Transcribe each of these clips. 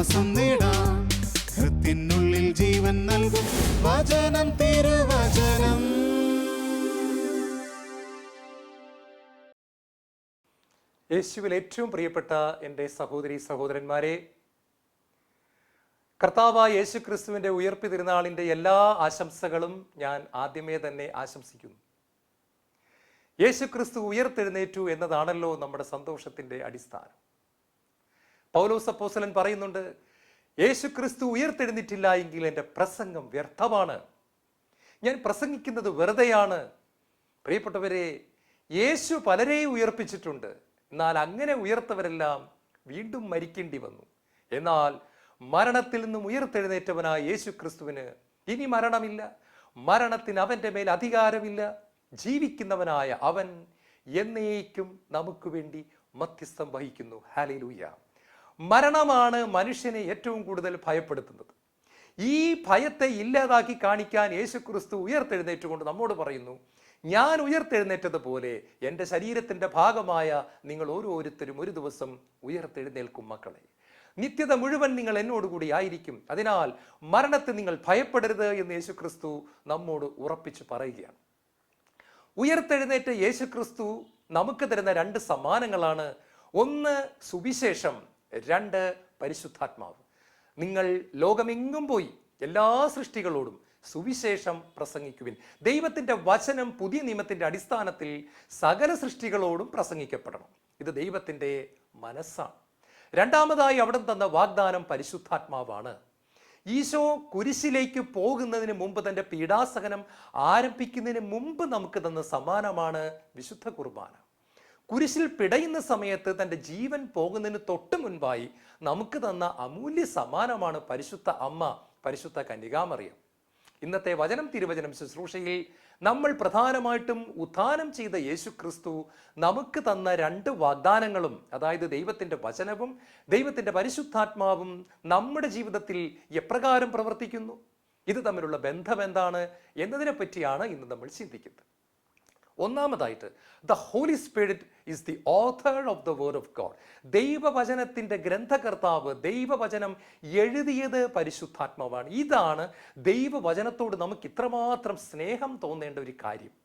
ശ്വാസം നേടാം. ഹൃത്തിനുള്ളിൽ ജീവൻ നൽകും വചനം, തിരുവചനം. യേശുവിൽ ഏറ്റവും പ്രിയപ്പെട്ട എൻ്റെ സഹോദരി സഹോദരന്മാരെ, കർത്താവായ യേശു ക്രിസ്തുവിൻ്റെ ഉയർപ്പ് തിരുനാളിൻ്റെ എല്ലാ ആശംസകളും ഞാൻ ആദ്യമേ തന്നെ ആശംസിക്കുന്നു. യേശു ക്രിസ്തു ഉയർത്തെഴുന്നേറ്റു എന്നതാണല്ലോ നമ്മുടെ സന്തോഷത്തിൻ്റെ അടിസ്ഥാനം. പൗലോസ് അപ്പോസ്തലൻ പറയുന്നുണ്ട്, യേശു ക്രിസ്തു ഉയർത്തെഴുന്നിട്ടില്ല എങ്കിൽ എൻ്റെ പ്രസംഗം വ്യർത്ഥമാണ്, ഞാൻ പ്രസംഗിക്കുന്നത് വെറുതെയാണ്. പ്രിയപ്പെട്ടവരെ, യേശു പലരെയും ഉയർപ്പിച്ചിട്ടുണ്ട്. എന്നാൽ അങ്ങനെ ഉയർത്തവരെല്ലാം വീണ്ടും മരിക്കേണ്ടി വന്നു. എന്നാൽ മരണത്തിൽ നിന്നും ഉയർത്തെഴുന്നേറ്റവനായ യേശു ക്രിസ്തുവിന് ഇനി മരണമില്ല, മരണത്തിന് അവൻ്റെ മേൽ അധികാരമില്ല. ജീവിക്കുന്നവനായ അവൻ എന്നേക്കും നമുക്ക് വേണ്ടി മധ്യസ്ഥം വഹിക്കുന്നു. ഹല്ലേലൂയ. മരണമാണ് മനുഷ്യനെ ഏറ്റവും കൂടുതൽ ഭയപ്പെടുത്തുന്നത്. ഈ ഭയത്തെ ഇല്ലാതാക്കി കാണിക്കാൻ യേശു ക്രിസ്തു ഉയർത്തെഴുന്നേറ്റുകൊണ്ട് നമ്മോട് പറയുന്നു, ഞാൻ ഉയർത്തെഴുന്നേറ്റതുപോലെ എൻ്റെ ശരീരത്തിൻ്റെ ഭാഗമായ നിങ്ങൾ ഓരോരുത്തരും ഒരു ദിവസം ഉയർത്തെഴുന്നേൽക്കും മക്കളെ. നിത്യത മുഴുവൻ നിങ്ങൾ എന്നോടുകൂടി ആയിരിക്കും. അതിനാൽ മരണത്തെ നിങ്ങൾ ഭയപ്പെടരുത് എന്ന് യേശു ക്രിസ്തു നമ്മോട് ഉറപ്പിച്ച് പറയുകയാണ്. ഉയർത്തെഴുന്നേറ്റ യേശു ക്രിസ്തു നമുക്ക് തരുന്ന രണ്ട് സമ്മാനങ്ങളാണ്. ഒന്ന് സുവിശേഷം, രണ്ട് പരിശുദ്ധാത്മാവ്. നിങ്ങൾ ലോകമെങ്ങും പോയി എല്ലാ സൃഷ്ടികളോടും സുവിശേഷം പ്രസംഗിക്കുവിൻ. ദൈവത്തിൻ്റെ വചനം പുതിയ നിയമത്തിൻ്റെ അടിസ്ഥാനത്തിൽ സകല സൃഷ്ടികളോടും പ്രസംഗിക്കപ്പെടണം. ഇത് ദൈവത്തിൻ്റെ മനസ്സാണ്. രണ്ടാമതായി അവിടെ തന്ന വാഗ്ദാനം പരിശുദ്ധാത്മാവാണ്. ഈശോ കുരിശിലേക്ക് പോകുന്നതിന് മുമ്പ്, തൻ്റെ പീഡാസഹനം ആരംഭിക്കുന്നതിന് മുമ്പ് നമുക്ക് തന്ന സമ്മാനമാണ് വിശുദ്ധ കുർബാന. കുരിശിൽ പിടയുന്ന സമയത്ത് തൻ്റെ ജീവൻ പോകുന്നതിന് തൊട്ട് മുൻപായി നമുക്ക് തന്ന അമൂല്യ സമ്മാനമാണ് പരിശുദ്ധ അമ്മ, പരിശുദ്ധ കന്യകാമറിയം. ഇന്നത്തെ വചനം തിരുവചനം ശുശ്രൂഷയിൽ നമ്മൾ പ്രധാനമായിട്ടും ഉത്ഥാനം ചെയ്ത യേശു ക്രിസ്തു നമുക്ക് തന്ന രണ്ട് വാഗ്ദാനങ്ങളും, അതായത് ദൈവത്തിൻ്റെ വചനവും ദൈവത്തിൻ്റെ പരിശുദ്ധാത്മാവും നമ്മുടെ ജീവിതത്തിൽ എപ്രകാരം പ്രവർത്തിക്കുന്നു, ഇത് തമ്മിലുള്ള ബന്ധം എന്താണ് എന്നതിനെ പറ്റിയാണ് ഇന്ന് നമ്മൾ ചിന്തിക്കുന്നത്. ഒന്നാമതായിട്ട്, the Holy Spirit is the author of the word of God. ദൈവവചനത്തിൻ്റെ ഗ്രന്ഥകർത്താവ്, ദൈവവചനം എഴുതിയത് പരിശുദ്ധാത്മാവാണ്. ഇതാണ് ദൈവവചനത്തോട് നമുക്ക് ഇത്രമാത്രം സ്നേഹം തോന്നേണ്ട ഒരു കാര്യം.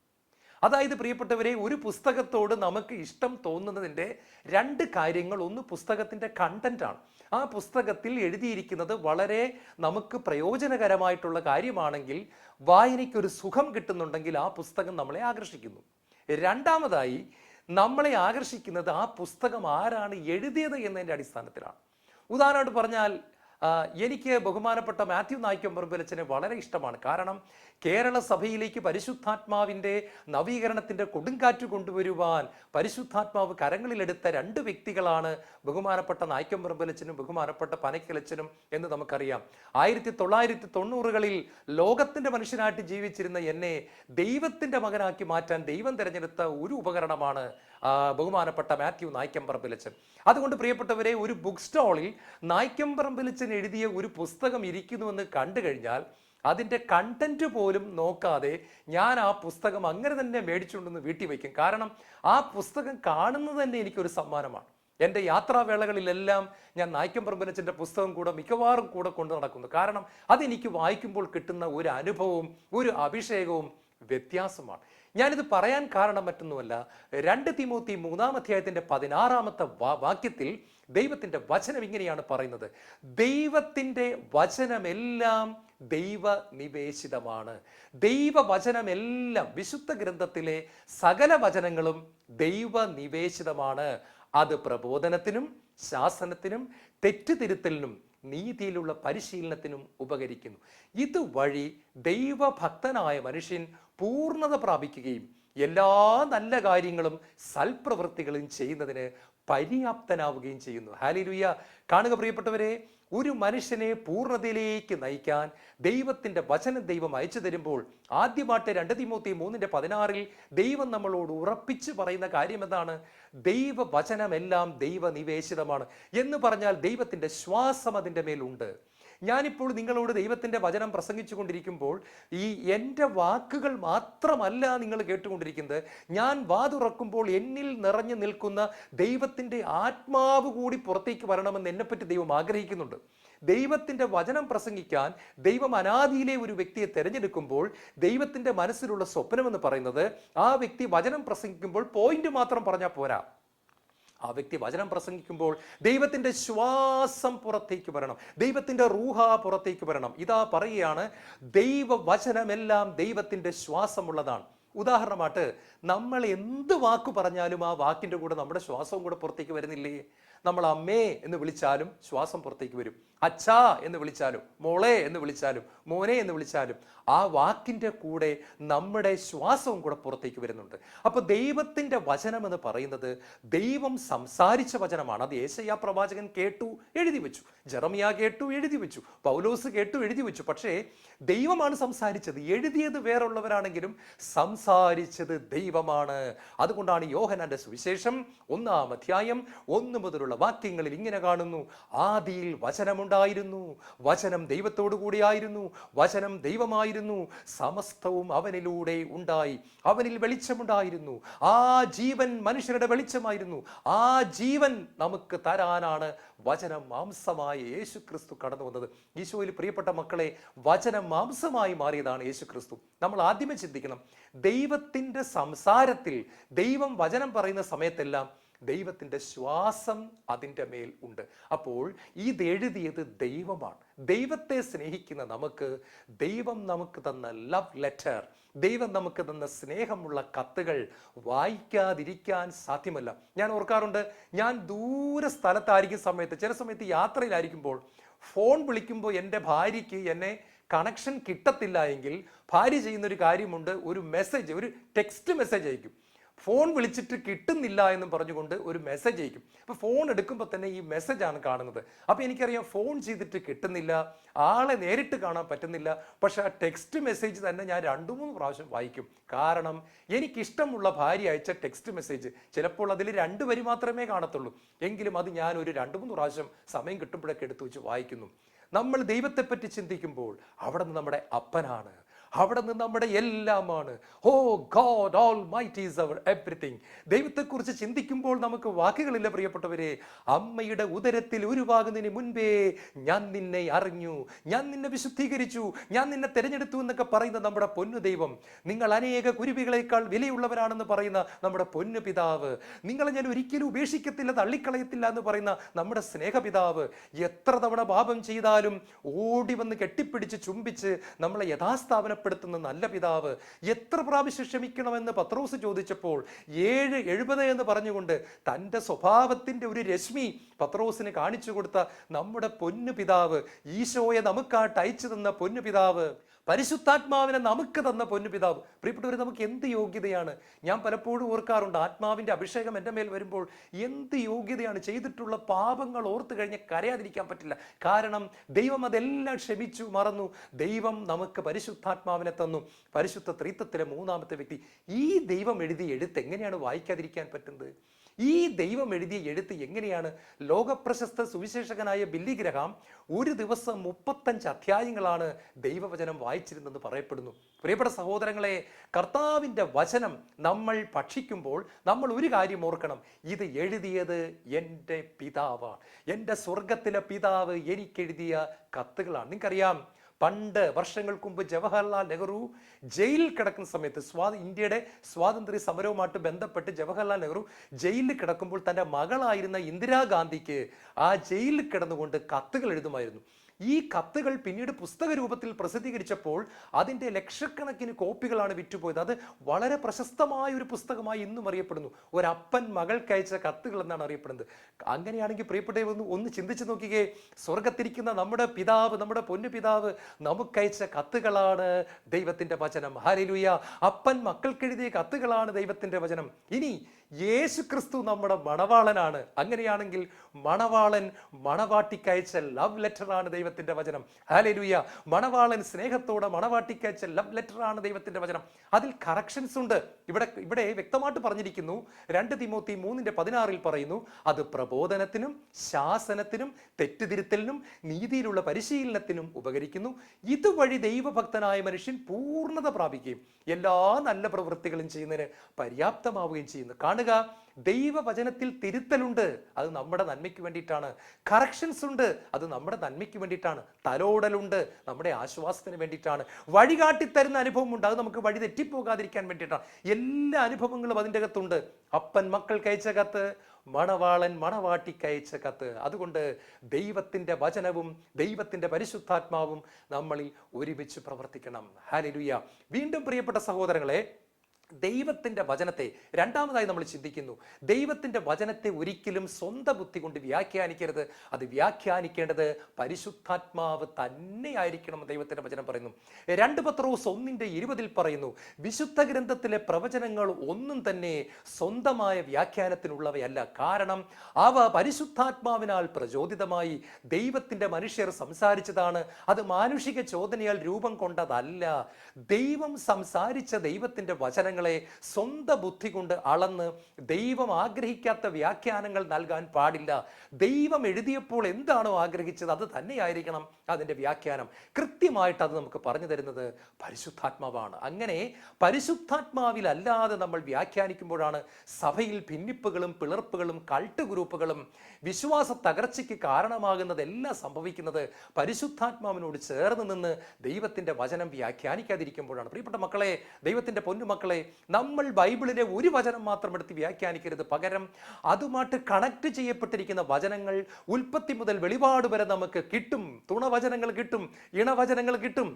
അതായത് പ്രിയപ്പെട്ടവരെ, ഒരു പുസ്തകത്തോട് നമുക്ക് ഇഷ്ടം തോന്നുന്നതിൻ്റെ രണ്ട് കാര്യങ്ങൾ. ഒന്ന്, പുസ്തകത്തിൻ്റെ കണ്ടന്റാണ്. ആ പുസ്തകത്തിൽ എഴുതിയിരിക്കുന്നത് വളരെ നമുക്ക് പ്രയോജനകരമായിട്ടുള്ള കാര്യമാണെങ്കിൽ, വായനയ്ക്കൊരു സുഖം കിട്ടുന്നുണ്ടെങ്കിൽ ആ പുസ്തകം നമ്മളെ ആകർഷിക്കുന്നു. രണ്ടാമതായി, നമ്മളെ ആകർഷിക്കുന്നത് ആ പുസ്തകം ആരാണ് എഴുതിയത് എന്നതിൻ്റെ അടിസ്ഥാനത്തിലാണ്. ഉദാഹരണമായിട്ട് പറഞ്ഞാൽ, എനിക്ക് ബഹുമാനപ്പെട്ട മാത്യു നായ്ക്കമ്പറമ്പിലച്ചനെ വളരെ ഇഷ്ടമാണ്. കാരണം കേരള സഭയിലേക്ക് പരിശുദ്ധാത്മാവിൻ്റെ നവീകരണത്തിൻ്റെ കൊടുങ്കാറ്റ് കൊണ്ടുവരുവാൻ പരിശുദ്ധാത്മാവ് കരങ്ങളിലെടുത്ത രണ്ട് വ്യക്തികളാണ് ബഹുമാനപ്പെട്ട നായ്ക്കമ്പറമ്പിലച്ചനും ബഹുമാനപ്പെട്ട പനക്കലച്ചനും എന്ന് നമുക്കറിയാം. 1990-കളിൽ ലോകത്തിൻ്റെ മനുഷ്യനായിട്ട് ജീവിച്ചിരുന്ന എന്നെ ദൈവത്തിൻ്റെ മകനാക്കി മാറ്റാൻ ദൈവം തിരഞ്ഞെടുത്ത ഒരു ഉപകരണമാണ് ബഹുമാനപ്പെട്ട മാത്യു നായ്ക്കമ്പറമ്പിലച്ചൻ. അതുകൊണ്ട് പ്രിയപ്പെട്ടവരെ, ഒരു ബുക്ക് സ്റ്റോളിൽ നായ്ക്കമ്പറമ്പിലച്ചൻ എഴുതിയ ഒരു പുസ്തകം ഇരിക്കുന്നുവെന്ന് കണ്ടു കഴിഞ്ഞാൽ അതിൻ്റെ കണ്ടന്റ് പോലും നോക്കാതെ ഞാൻ ആ പുസ്തകം അങ്ങനെ തന്നെ മേടിച്ചുകൊണ്ടെന്ന് വീട്ടിൽ വയ്ക്കും. കാരണം ആ പുസ്തകം കാണുന്നത് തന്നെ എനിക്കൊരു സമ്മാനമാണ്. എൻ്റെ യാത്രാവേളകളിലെല്ലാം ഞാൻ നായ്ക്കമ്പറമ്പിലച്ചൻ്റെ പുസ്തകം മിക്കവാറും കൂടെ കൊണ്ടു നടക്കുന്നു. കാരണം അതെനിക്ക് വായിക്കുമ്പോൾ കിട്ടുന്ന ഒരു അനുഭവവും ഒരു അഭിഷേകവും വ്യത്യാസമാണ്. ഞാനിത് പറയാൻ കാരണം മറ്റൊന്നുമല്ല, 2 തിമോത്തി 3-ാമത്തെ വാക്യത്തിൽ ദൈവത്തിൻ്റെ വചനം ഇങ്ങനെയാണ് പറയുന്നത്: ദൈവത്തിൻ്റെ വചനമെല്ലാം ദൈവനിവേശിതമാണ്. ദൈവവചനമെല്ലാം, വിശുദ്ധ ഗ്രന്ഥത്തിലെ സകല വചനങ്ങളും ദൈവനിവേശിതമാണ്. അത് പ്രബോധനത്തിനും ശാസനത്തിനും തെറ്റുതിരുത്തലിനും നീതിയിലുള്ള പരിശീലനത്തിനും ഉപകരിക്കുന്നു. ഇതുവഴി ദൈവഭക്തനായ മനുഷ്യൻ പൂർണ്ണത പ്രാപിക്കുകയും എല്ലാ നല്ല കാര്യങ്ങളും സൽപ്രവൃത്തികളും ചെയ്യുന്നതിന് പര്യാപ്തനാവുകയും ചെയ്യുന്നു. ഹല്ലേലൂയ. കാണുക പ്രിയപ്പെട്ടവരെ, ഒരു മനുഷ്യനെ പൂർണ്ണതയിലേക്ക് നയിക്കാൻ ദൈവത്തിൻ്റെ വചനം ദൈവം അയച്ചു തരുമ്പോൾ ആദ്യമായിട്ട് 2 തിമോത്തി 3:16 ദൈവം നമ്മളോട് ഉറപ്പിച്ച് പറയുന്ന കാര്യം എന്താണ്? ദൈവവചനമെല്ലാം ദൈവനിവേശിതമാണ് എന്ന് പറഞ്ഞാൽ ദൈവത്തിൻ്റെ ശ്വാസം അതിൻ്റെ മേലുണ്ട്. ഞാനിപ്പോൾ നിങ്ങളോട് ദൈവത്തിൻ്റെ വചനം പ്രസംഗിച്ചു കൊണ്ടിരിക്കുമ്പോൾ ഈ എൻ്റെ വാക്കുകൾ മാത്രമല്ല നിങ്ങൾ കേട്ടുകൊണ്ടിരിക്കുന്നത്. ഞാൻ വാതുറക്കുമ്പോൾ എന്നിൽ നിറഞ്ഞു നിൽക്കുന്ന ദൈവത്തിൻ്റെ ആത്മാവ് കൂടി പുറത്തേക്ക് വരണമെന്ന് എന്നെപ്പറ്റി ദൈവം ആഗ്രഹിക്കുന്നുണ്ട്. ദൈവത്തിൻ്റെ വചനം പ്രസംഗിക്കാൻ ദൈവം അനാദിയിലെ ഒരു വ്യക്തിയെ തിരഞ്ഞെടുക്കുമ്പോൾ ദൈവത്തിൻ്റെ മനസ്സിലുള്ള സ്വപ്നമെന്ന് പറയുന്നത് ആ വ്യക്തി വചനം പ്രസംഗിക്കുമ്പോൾ പോയിന്റ് മാത്രം പറഞ്ഞാൽ പോരാ. ആ വ്യക്തി വചനം പ്രസംഗിക്കുമ്പോൾ ദൈവത്തിൻ്റെ ശ്വാസം പുറത്തേക്ക് വരണം, ദൈവത്തിൻ്റെ റൂഹ പുറത്തേക്ക് വരണം. ഇതാ പറയുകയാണ്, ദൈവവചനമെല്ലാം ദൈവത്തിൻ്റെ ശ്വാസമുള്ളതാണ്. ഉദാഹരണമായിട്ട് നമ്മൾ എന്ത് വാക്ക് പറഞ്ഞാലും ആ വാക്കിൻ്റെ കൂടെ നമ്മുടെ ശ്വാസവും കൂടെ പുറത്തേക്ക് വരുന്നില്ലേ? നമ്മൾ അമ്മേ എന്ന് വിളിച്ചാലും ശ്വാസം പുറത്തേക്ക് വരും, അച്ഛാ എന്ന് വിളിച്ചാലും, മോളെ എന്ന് വിളിച്ചാലും, മോനെ എന്ന് വിളിച്ചാലും ആ വാക്കിൻ്റെ കൂടെ നമ്മുടെ ശ്വാസവും കൂടെ പുറത്തേക്ക് വരുന്നുണ്ട്. അപ്പോൾ ദൈവത്തിൻ്റെ വചനം എന്ന് പറയുന്നത് ദൈവം സംസാരിച്ച വചനമാണ്. അത് യേശയ്യാ പ്രവാചകൻ കേട്ടു എഴുതി വെച്ചു, ജെറമിയ കേട്ടു എഴുതി വെച്ചു, പൗലോസ് കേട്ടു എഴുതി വെച്ചു. പക്ഷേ ദൈവമാണ് സംസാരിച്ചത്. എഴുതിയത് വേറുള്ളവരാണെങ്കിലും സംസാരിച്ചത് ദൈവമാണ്. അതുകൊണ്ടാണ് യോഹന്നാന്റെ സുവിശേഷം 1-ാം അധ്യായം 1 മുതലുള്ള വാക്യങ്ങളിൽ ഇങ്ങനെ കാണുന്നു, ആദിയിൽ വചനമുണ്ടായിരുന്നു, വചനം ദൈവത്തോടു കൂടിയായിരുന്നു, വചനം ദൈവമായിരുന്നു, സമസ്തവും അവനിലൂടെ ഉണ്ടായി, അവനിൽ വെളിച്ചമുണ്ടായിരുന്നു, ആ ജീവൻ മനുഷ്യരുടെ വെളിച്ചമായിരുന്നു, ആ ജീവൻ നമുക്ക് തരാനാണ് വചനം മാംസമായ യേശു ക്രിസ്തു കടന്നു വന്നത്. ഈശോയിൽ പ്രിയപ്പെട്ട മക്കളെ, വചനം മാംസമായി മാറിയതാണ് യേശു ക്രിസ്തു. നമ്മൾ ആദ്യമേ ചിന്തിക്കണം, ദൈവത്തിൻ്റെ സംസാരത്തിൽ ദൈവം വചനം പറയുന്ന സമയത്തെല്ലാം ദൈവത്തിൻ്റെ ശ്വാസം അതിൻ്റെ മേൽ ഉണ്ട്. അപ്പോൾ ഇതെഴുതിയത് ദൈവമാണ്. ദൈവത്തെ സ്നേഹിക്കുന്ന നമുക്ക് ദൈവം നമുക്ക് തന്ന ലവ് ലെറ്റർ, ദൈവം നമുക്ക് തന്ന സ്നേഹമുള്ള കത്തുകൾ വായിക്കാതിരിക്കാൻ സാധ്യമല്ല. ഞാൻ ഓർക്കാറുണ്ട്, ഞാൻ ദൂര സ്ഥലത്തായിരിക്കും സമയത്ത്, ചില സമയത്ത് യാത്രയിലായിരിക്കുമ്പോൾ ഫോൺ വിളിക്കുമ്പോൾ എൻ്റെ ഭാര്യയ്ക്ക് എന്നെ കണക്ഷൻ കിട്ടത്തില്ല എങ്കിൽ ഭാര്യ ചെയ്യുന്നൊരു കാര്യമുണ്ട്, ഒരു മെസ്സേജ്, ഒരു ടെക്സ്റ്റ് മെസ്സേജ് അയക്കും. ഫോൺ വിളിച്ചിട്ട് കിട്ടുന്നില്ല എന്ന് പറഞ്ഞുകൊണ്ട് ഒരു മെസ്സേജ് അയക്കും. അപ്പോൾ ഫോൺ എടുക്കുമ്പോൾ തന്നെ ഈ മെസ്സേജാണ് കാണുന്നത്. അപ്പോൾ എനിക്കറിയാം ഫോൺ ചെയ്തിട്ട് കിട്ടുന്നില്ല, ആളെ നേരിട്ട് കാണാൻ പറ്റുന്നില്ല. പക്ഷെ ആ ടെക്സ്റ്റ് മെസ്സേജ് തന്നെ ഞാൻ 2-3 പ്രാവശ്യം വായിക്കും. കാരണം എനിക്കിഷ്ടമുള്ള ഭാര്യ അയച്ച ടെക്സ്റ്റ് മെസ്സേജ് ചിലപ്പോൾ അതിൽ 2 വരി മാത്രമേ കാണത്തുള്ളൂ, എങ്കിലും അത് ഞാൻ ഒരു 2-3 പ്രാവശ്യം സമയം കിട്ടുമ്പോഴൊക്കെ എടുത്തു വെച്ച് വായിക്കുന്നു. നമ്മൾ ദൈവത്തെപ്പറ്റി ചിന്തിക്കുമ്പോൾ അവിടെ നിന്ന് നമ്മുടെ അപ്പനാണ്, അവിടെ നിന്ന് നമ്മുടെ എല്ലാമാണ്. O God Almighty is our everything. ദൈവത്തെക്കുറിച്ച് ചിന്തിക്കുമ്പോൾ നമുക്ക് വാക്കുകളില്ല പ്രിയപ്പെട്ടവരെ. അമ്മയുടെ ഉദരത്തിൽ ഉരുവാകുന്നതിന് മുൻപേ ഞാൻ നിന്നെ അറിഞ്ഞു, ഞാൻ നിന്നെ വിശുദ്ധീകരിച്ചു, ഞാൻ നിന്നെ തിരഞ്ഞെടുത്തു എന്നൊക്കെ പറയുന്ന നമ്മുടെ പൊന്നു ദൈവം, നിങ്ങൾ അനേക കുരുവികളേക്കാൾ വിലയുള്ളവരാണെന്ന് പറയുന്ന നമ്മുടെ പൊന്നു പിതാവ്, നിങ്ങളെ ഞാൻ ഒരിക്കലും ഉപേക്ഷിക്കത്തില്ല, തള്ളിക്കളയത്തില്ല എന്ന് പറയുന്ന നമ്മുടെ സ്നേഹപിതാവ്, എത്ര തവണ പാപം ചെയ്താലും ഓടി വന്ന് കെട്ടിപ്പിടിച്ച് ചുംബിച്ച് നമ്മളെ യഥാസ്ഥാപന പ്പെടുത്തുന്ന നല്ല പിതാവ്, എത്ര പ്രാവശ്യം ക്ഷമിക്കണമെന്ന് പത്രോസ് ചോദിച്ചപ്പോൾ 7-70 എന്ന് പറഞ്ഞുകൊണ്ട് തൻ്റെ സ്വഭാവത്തിൻ്റെ ഒരു രശ്മി പത്രോസിന് കാണിച്ചു കൊടുത്ത നമ്മുടെ പൊന്നു പിതാവ്, ഈശോയെ നമുക്കായിട്ട് അയച്ചു തന്ന പൊന്നു പിതാവ്, പരിശുദ്ധാത്മാവിനെ നമുക്ക് തന്ന പൊന്നു പിതാവ്. പ്രിയപ്പെട്ടവരെ, നമുക്ക് എന്ത് യോഗ്യതയാണ്! ഞാൻ പലപ്പോഴും ഓർക്കാറുണ്ട്, ആത്മാവിൻ്റെ അഭിഷേകം എൻ്റെ മേൽ വരുമ്പോൾ എന്ത് യോഗ്യതയാണ്! ചെയ്തിട്ടുള്ള പാപങ്ങൾ ഓർത്തു കഴിഞ്ഞാൽ കരയാതിരിക്കാൻ പറ്റില്ല. കാരണം ദൈവം അതെല്ലാം ക്ഷമിച്ചു മറന്നു. ദൈവം നമുക്ക് പരിശുദ്ധാത്മാവിനെ തന്നു, പരിശുദ്ധ ത്രിത്വത്തിലെ 3-ാമത്തെ വ്യക്തി. ഈ ദൈവം എഴുതിയ എഴുത്ത് എങ്ങനെയാണ് വായിക്കാതിരിക്കാൻ പറ്റുന്നത്? ഈ ദൈവം എഴുതിയ എഴുത്ത് എങ്ങനെയാണ് ലോകപ്രശസ്ത സുവിശേഷകനായ ബില്ലി ഗ്രഹാം ഒരു ദിവസം 35 അധ്യായങ്ങളാണ് ദൈവവചനം വായിച്ചിരുന്നെന്ന് പറയപ്പെടുന്നു. പ്രിയപ്പെട്ട സഹോദരങ്ങളെ, കർത്താവിൻ്റെ വചനം നമ്മൾ ഭക്ഷിക്കുമ്പോൾ നമ്മൾ ഒരു കാര്യം ഓർക്കണം, ഇത് എഴുതിയത് എൻ്റെ പിതാവാണ്, എൻ്റെ സ്വർഗത്തിലെ പിതാവ് എനിക്കെഴുതിയ കത്തുകളാണ്. നിങ്ങൾക്കറിയാം, പണ്ട് വർഷങ്ങൾക്ക് മുമ്പ് ജവഹർലാൽ നെഹ്റു ജയിലിൽ കിടക്കുന്ന സമയത്ത്, ഇന്ത്യയുടെ സ്വാതന്ത്ര്യ സമരവുമായിട്ട് ബന്ധപ്പെട്ട് ജവഹർലാൽ നെഹ്റു ജയിലിൽ കിടക്കുമ്പോൾ തൻ്റെ മകളായിരുന്ന ഇന്ദിരാഗാന്ധിക്ക് ആ ജയിലിൽ കിടന്നുകൊണ്ട് കത്തുകൾ എഴുതുമായിരുന്നു. ഈ കത്തുകൾ പിന്നീട് പുസ്തക രൂപത്തിൽ പ്രസിദ്ധീകരിച്ചപ്പോൾ അതിൻ്റെ ലക്ഷക്കണക്കിന് കോപ്പികളാണ് വിറ്റുപോയത്. അത് വളരെ പ്രശസ്തമായ ഒരു പുസ്തകമായി ഇന്നും അറിയപ്പെടുന്നു. ഒരപ്പൻ മകൾക്കയച്ച കത്തുകൾ എന്നാണ് അറിയപ്പെടുന്നത്. അങ്ങനെയാണെങ്കിൽ പ്രിയപ്പെട്ടവർ ഒന്ന് ചിന്തിച്ചു നോക്കിക്കേ, സ്വർഗത്തിരിക്കുന്ന നമ്മുടെ പിതാവ്, നമ്മുടെ പൊന്നു പിതാവ് നമുക്കയച്ച കത്തുകളാണ് ദൈവത്തിൻ്റെ വചനം. ഹല്ലേലൂയ! അപ്പൻ മക്കൾക്കെഴുതിയ കത്തുകളാണ് ദൈവത്തിൻ്റെ വചനം. ഇനി യേശു ക്രിസ്തു നമ്മുടെ മണവാളനാണ്. അങ്ങനെയാണെങ്കിൽ മണവാളൻ മണവാട്ടിക്കയച്ച ലവ് ലെറ്ററാണ് ദൈവം ദൈവത്തിന്റെ വചനം. ഹല്ലേലൂയ. മണവാളൻ സ്നേഹത്തോടെ മണവാട്ടിക്കയച്ച ലവ് ലെറ്റർ ആണ് ദൈവത്തിന്റെ വചനം. അതിൽ കറക്ഷൻസ് ഉണ്ട്. ഇവിടെ വ്യക്തമായിട്ട് പറഞ്ഞിരിക്കുന്നു. 2 തിമോത്തി 3:16 പറയുന്നു, അത് പ്രബോധനത്തിനും ശാസനത്തിനും തെറ്റുതിരുത്തലിനും നീതിയിലുള്ള പരിശീലനത്തിനും ഉപകരിക്കുന്നു. ഇതുവഴി ദൈവഭക്തനായ മനുഷ്യൻ പൂർണ്ണത പ്രാപിക്കുകയും എല്ലാ നല്ല പ്രവൃത്തികളും ചെയ്യുന്നതിന് പര്യാപ്തമാവുകയും ചെയ്യുന്നു. കാണുക, ദൈവവചനത്തിൽ തിരുത്തലുണ്ട്, അത് നമ്മുടെ നന്മയ്ക്ക് വേണ്ടിയിട്ടാണ്. കറക്ഷൻസ് ഉണ്ട്, അത് നമ്മുടെ നന്മയ്ക്ക് വേണ്ടിയിട്ടാണ്. തലോടലുണ്ട്, നമ്മുടെ ആശ്വാസത്തിന് വേണ്ടിയിട്ടാണ്. വഴികാട്ടിത്തരുന്ന അനുഭവമുണ്ട്, അത് നമുക്ക് വഴി തെറ്റിപ്പോകാതിരിക്കാൻ വേണ്ടിയിട്ടാണ്. എല്ലാ അനുഭവങ്ങളും അതിൻ്റെ അകത്തുണ്ട്. അപ്പൻ മക്കൾക്ക് അയച്ച കത്ത്, മണവാളൻ മണവാട്ടിക്കയച്ച കത്ത്. അതുകൊണ്ട് ദൈവത്തിൻ്റെ വചനവും ദൈവത്തിൻ്റെ പരിശുദ്ധാത്മാവും നമ്മളിൽ ഒരുമിച്ച് പ്രവർത്തിക്കണം. ഹല്ലേലൂയ. വീണ്ടും പ്രിയപ്പെട്ട സഹോദരങ്ങളെ, ദൈവത്തിൻ്റെ വചനത്തെ രണ്ടാമതായി നമ്മൾ ചിന്തിക്കുന്നു. ദൈവത്തിൻ്റെ വചനത്തെ ഒരിക്കലും സ്വന്തം ബുദ്ധി കൊണ്ട് വ്യാഖ്യാനിക്കരുത്. അത് വ്യാഖ്യാനിക്കേണ്ടത് പരിശുദ്ധാത്മാവ് തന്നെയായിരിക്കണം. ദൈവത്തിൻ്റെ വചനം പറയുന്നു. 2 പത്രോസ് 1:20 പറയുന്നു, വിശുദ്ധ ഗ്രന്ഥത്തിലെ പ്രവചനങ്ങൾ ഒന്നും തന്നെ സ്വന്തമായ വ്യാഖ്യാനത്തിനുള്ളവയല്ല. കാരണം അവ പരിശുദ്ധാത്മാവിനാൽ പ്രചോദിതമായി ദൈവത്തിൻ്റെ മനുഷ്യർ സംസാരിച്ചതാണ്. അത് മാനുഷിക ചോദനയാൽ രൂപം കൊണ്ടതല്ല. ദൈവം സംസാരിച്ച ദൈവത്തിൻ്റെ വചനങ്ങൾ സ്വന്തം ബുദ്ധി കൊണ്ട് അളന്ന് ദൈവം ആഗ്രഹിക്കാത്ത വ്യാഖ്യാനങ്ങൾ നൽകാൻ പാടില്ല. ദൈവം എഴുതിയപ്പോൾ എന്താണോ ആഗ്രഹിച്ചത് അത് തന്നെയായിരിക്കണം അതിൻ്റെ വ്യാഖ്യാനം. കൃത്യമായിട്ട് അത് നമുക്ക് പറഞ്ഞു തരുന്നത് പരിശുദ്ധാത്മാവാണ്. അങ്ങനെ പരിശുദ്ധാത്മാവിലല്ലാതെ നമ്മൾ വ്യാഖ്യാനിക്കുമ്പോഴാണ് സഭയിൽ ഭിന്നിപ്പുകളും പിളർപ്പുകളും കൾട്ട് ഗ്രൂപ്പുകളും വിശ്വാസ തകർച്ചയ്ക്ക് കാരണമാകുന്നതെല്ലാം സംഭവിക്കുന്നത്. പരിശുദ്ധാത്മാവിനോട് ചേർന്ന് നിന്ന് ദൈവത്തിൻ്റെ വചനം വ്യാഖ്യാനിക്കാതിരിക്കുമ്പോഴാണ്. പ്രിയപ്പെട്ട മക്കളെ, ദൈവത്തിൻ്റെ പൊന്നുമക്കളെ, നമ്മൾ ബൈബിളിലെ ഒരു വചനം മാത്രം എടുത്ത് വ്യാഖ്യാനിക്കരുത്. പകരം അതുമായിട്ട് കണക്ട് ചെയ്യപ്പെട്ടിരിക്കുന്ന വചനങ്ങൾ ഉൽപ്പത്തി മുതൽ വെളിപാട് വരെ നമുക്ക് കിട്ടും. തുണവചനങ്ങൾ കിട്ടും, ഇണവചനങ്ങൾ കിട്ടും.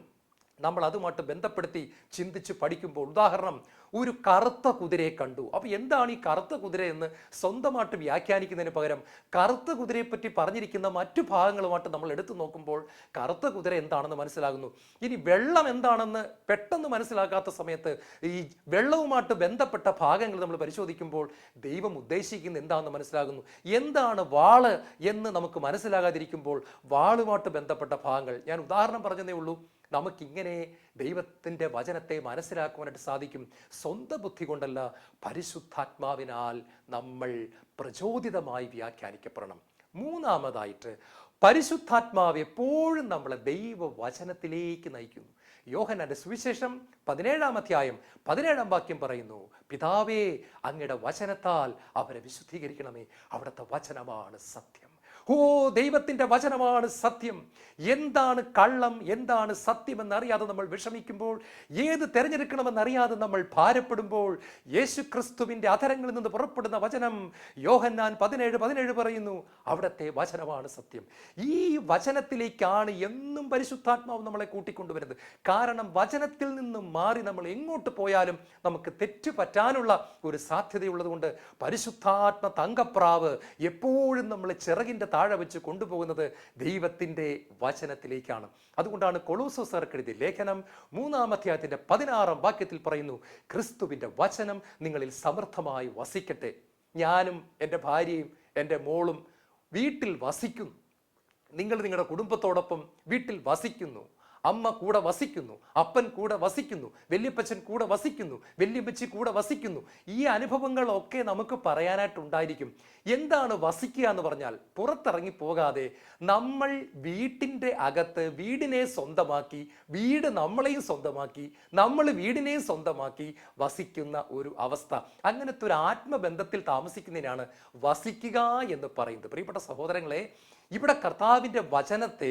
നമ്മൾ അതുമായിട്ട് ബന്ധപ്പെടുത്തി ചിന്തിച്ച് പഠിക്കുമ്പോൾ, ഉദാഹരണം, ഒരു കറുത്ത കുതിരയെ കണ്ടു. അപ്പോൾ എന്താണ് ഈ കറുത്ത കുതിര എന്ന് സ്വന്തമായിട്ട് വ്യാഖ്യാനിക്കുന്നതിന് പകരം കറുത്ത കുതിരയെ പറ്റി പറഞ്ഞിരിക്കുന്ന മറ്റു ഭാഗങ്ങളുമായിട്ട് നമ്മൾ എടുത്തു നോക്കുമ്പോൾ കറുത്ത കുതിര എന്താണെന്ന് മനസ്സിലാകുന്നു. ഇനി വെള്ളം എന്താണെന്ന് പെട്ടെന്ന് മനസ്സിലാക്കാത്ത സമയത്ത് ഈ വെള്ളവുമായിട്ട് ബന്ധപ്പെട്ട ഭാഗങ്ങൾ നമ്മൾ പരിശോധിക്കുമ്പോൾ ദൈവം ഉദ്ദേശിക്കുന്നത് എന്താണെന്ന് മനസ്സിലാകുന്നു. എന്താണ് വാള് എന്ന് നമുക്ക് മനസ്സിലാകാതിരിക്കുമ്പോൾ വാളുമായിട്ട് ബന്ധപ്പെട്ട ഭാഗങ്ങൾ, ഞാൻ ഉദാഹരണം പറഞ്ഞതേ ഉള്ളൂ. നമുക്കിങ്ങനെ ദൈവത്തിൻ്റെ വചനത്തെ മനസ്സിലാക്കുവാനായിട്ട് സാധിക്കും. സ്വന്തം ബുദ്ധി കൊണ്ടല്ല, പരിശുദ്ധാത്മാവിനാൽ നമ്മൾ പ്രചോദിതമായി വ്യാഖ്യാനിക്കപ്പെടണം. മൂന്നാമതായിട്ട്, പരിശുദ്ധാത്മാവ് എപ്പോഴും നമ്മളെ ദൈവവചനത്തിലേക്ക് നയിക്കുന്നു. യോഹന്നാന്റെ സുവിശേഷം 17-ാം അധ്യായം 17-ാം വാക്യം പറയുന്നു, പിതാവേ, അങ്ങയുടെ വചനത്താൽ അവരെ വിശുദ്ധീകരിക്കണമേ, അവിടുത്തെ വചനമാണ് സത്യം. ഓ, ദൈവത്തിൻ്റെ വചനമാണ് സത്യം. എന്താണ് കള്ളം, എന്താണ് സത്യമെന്നറിയാതെ നമ്മൾ വിഷമിക്കുമ്പോൾ, ഏത് തിരഞ്ഞെടുക്കണമെന്നറിയാതെ നമ്മൾ ഭാരപ്പെടുമ്പോൾ, യേശു ക്രിസ്തുവിൻ്റെ അധരങ്ങളിൽ നിന്ന് പുറപ്പെടുന്ന വചനം യോഹന്നാൻ 17:17 പറയുന്നു, അവിടുത്തെ വചനമാണ് സത്യം. ഈ വചനത്തിലേക്കാണ് എന്നും പരിശുദ്ധാത്മാവ് നമ്മളെ കൂട്ടിക്കൊണ്ടുവരുന്നത്. കാരണം വചനത്തിൽ നിന്നും മാറി നമ്മൾ എങ്ങോട്ട് പോയാലും നമുക്ക് തെറ്റ് പറ്റാനുള്ള ഒരു സാധ്യതയുള്ളത് കൊണ്ട് പരിശുദ്ധാത്മ തങ്കപ്രാവ് എപ്പോഴും നമ്മളെ ചിറകിൻ്റെ താഴെ വെച്ച് കൊണ്ടുപോകുന്നത് ദൈവത്തിൻ്റെ വചനത്തിലേക്കാണ്. അതുകൊണ്ടാണ് കൊളോസ്യർക്ക് എഴുതിയ ലേഖനം 3-ാം അധ്യായത്തിൻ്റെ 16-ാം വാക്യത്തിൽ പറയുന്നു, ക്രിസ്തുവിൻ്റെ വചനം നിങ്ങളിൽ സമൃദ്ധമായി വസിക്കട്ടെ. ഞാനും എൻ്റെ ഭാര്യയും എൻ്റെ മോളും വീട്ടിൽ വസിക്കുന്നു. നിങ്ങൾ നിങ്ങളുടെ കുടുംബത്തോടൊപ്പം വീട്ടിൽ വസിക്കുന്നു. അമ്മ കൂടെ വസിക്കുന്നു, അപ്പൻ കൂടെ വസിക്കുന്നു, വല്യപ്പച്ചൻ കൂടെ വസിക്കുന്നു, വല്യമ്മച്ചി കൂടെ വസിക്കുന്നു. ഈ അനുഭവങ്ങളൊക്കെ നമുക്ക് പറയാനായിട്ടുണ്ടായിരിക്കും. എന്താണ് വസിക്കുക എന്ന് പറഞ്ഞാൽ, പുറത്തിറങ്ങി പോകാതെ നമ്മൾ വീട്ടിൻ്റെ അകത്ത് വീടിനെ സ്വന്തമാക്കി, വീട് നമ്മളെയും സ്വന്തമാക്കി, നമ്മൾ വീടിനെയും സ്വന്തമാക്കി വസിക്കുന്ന ഒരു അവസ്ഥ. അങ്ങനത്തെ ഒരു ആത്മബന്ധത്തിൽ താമസിക്കുന്നതിനാണ് വസിക്കുക എന്ന് പറയുന്നത്. പ്രിയപ്പെട്ട സഹോദരങ്ങളെ, ഇവിടെ കർത്താവിൻ്റെ വചനത്തെ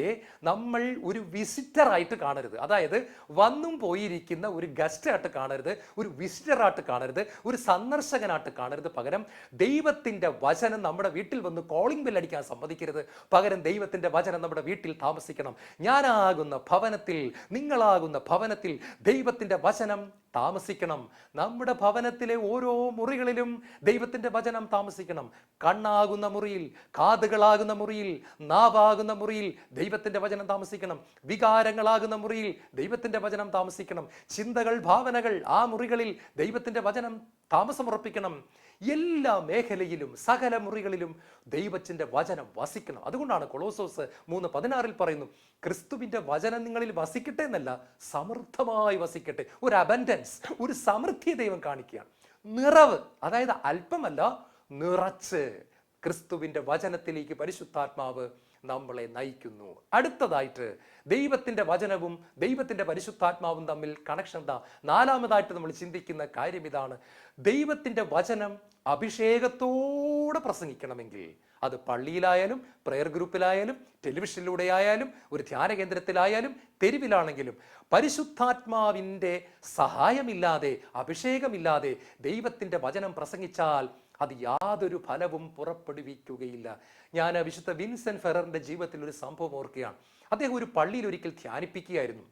നമ്മൾ ഒരു വിസിറ്ററായിട്ട് കാണരുത്. അതായത് വന്നും പോയിരിക്കുന്ന ഒരു ഗസ്റ്റായിട്ട് കാണരുത്, ഒരു വിസിറ്ററായിട്ട് കാണരുത്, ഒരു സന്ദർശകനായിട്ട് കാണരുത്. പകരം ദൈവത്തിൻ്റെ വചനം നമ്മുടെ വീട്ടിൽ വന്ന് കോളിംഗ് ബെൽ അടിക്കാൻ സമ്മതിക്കരുത്. പകരം ദൈവത്തിൻ്റെ വചനം നമ്മുടെ വീട്ടിൽ താമസിക്കണം. ഞാനാകുന്ന ഭവനത്തിൽ, നിങ്ങളാകുന്ന ഭവനത്തിൽ ദൈവത്തിൻ്റെ വചനം താമസിക്കണം. നമ്മുടെ ഭവനത്തിലെ ഓരോ മുറികളിലും ദൈവത്തിൻ്റെ വചനം താമസിക്കണം. കണ്ണാകുന്ന മുറിയിൽ, കാതുകളാകുന്ന മുറിയിൽ, നാവാകുന്ന മുറിയിൽ ദൈവത്തിൻ്റെ വചനം താമസിക്കണം. വികാരങ്ങളാകുന്ന മുറിയിൽ ദൈവത്തിൻ്റെ വചനം താമസിക്കണം. ചിന്തകൾ, ഭാവനകൾ, ആ മുറികളിൽ ദൈവത്തിൻ്റെ വചനം താമസമുറപ്പിക്കണം. എല്ലാ മേഖലയിലും സകല മുറികളിലും ദൈവത്തിൻ്റെ വചനം വസിക്കണം. അതുകൊണ്ടാണ് കൊളോസോസ് 3:16 പറയുന്നു, ക്രിസ്തുവിൻ്റെ വചനം നിങ്ങളിൽ വസിക്കട്ടെ എന്നല്ല, സമൃദ്ധമായി വസിക്കട്ടെ. ഒരു അബൻഡൻസ്, ഒരു സമൃദ്ധിയെ ദൈവം കാണിക്കുകയാണ്. നിറവ്, അതായത് അല്പമല്ല, നിറച്ച് ക്രിസ്തുവിൻ്റെ വചനത്തിലേക്ക് പരിശുദ്ധാത്മാവ് നമ്മളെ നയിക്കുന്നു. അടുത്തതായിട്ട് ദൈവത്തിൻ്റെ വചനവും ദൈവത്തിൻ്റെ പരിശുദ്ധാത്മാവും തമ്മിൽ കണക്ഷൻ എന്താ? നാലാമതായിട്ട് നമ്മൾ ചിന്തിക്കുന്ന കാര്യം ഇതാണ്. ദൈവത്തിൻ്റെ വചനം അഭിഷേകത്തോടെ പ്രസംഗിക്കണമെങ്കിൽ അത് പള്ളിയിലായാലും പ്രെയർ ഗ്രൂപ്പിലായാലും ടെലിവിഷനിലൂടെ ആയാലും ഒരു ധ്യാന കേന്ദ്രത്തിലായാലും തെരുവിലാണെങ്കിലും പരിശുദ്ധാത്മാവിൻ്റെ സഹായമില്ലാതെ അഭിഷേകമില്ലാതെ ദൈവത്തിൻ്റെ വചനം പ്രസംഗിച്ചാൽ അത് യാതൊരു ഫലവും പുറപ്പെടുവിക്കുകയില്ല. ഞാൻ വിശുദ്ധ വിൻസെന്റ് ഫെററിന്റെ ജീവിതത്തിൽ ഒരു സംഭവം ഓർക്കുകയാണ്. അദ്ദേഹം ഒരു പള്ളിയിൽ ഒരിക്കൽ ധ്യാനിപ്പിക്കുകയായിരുന്നു.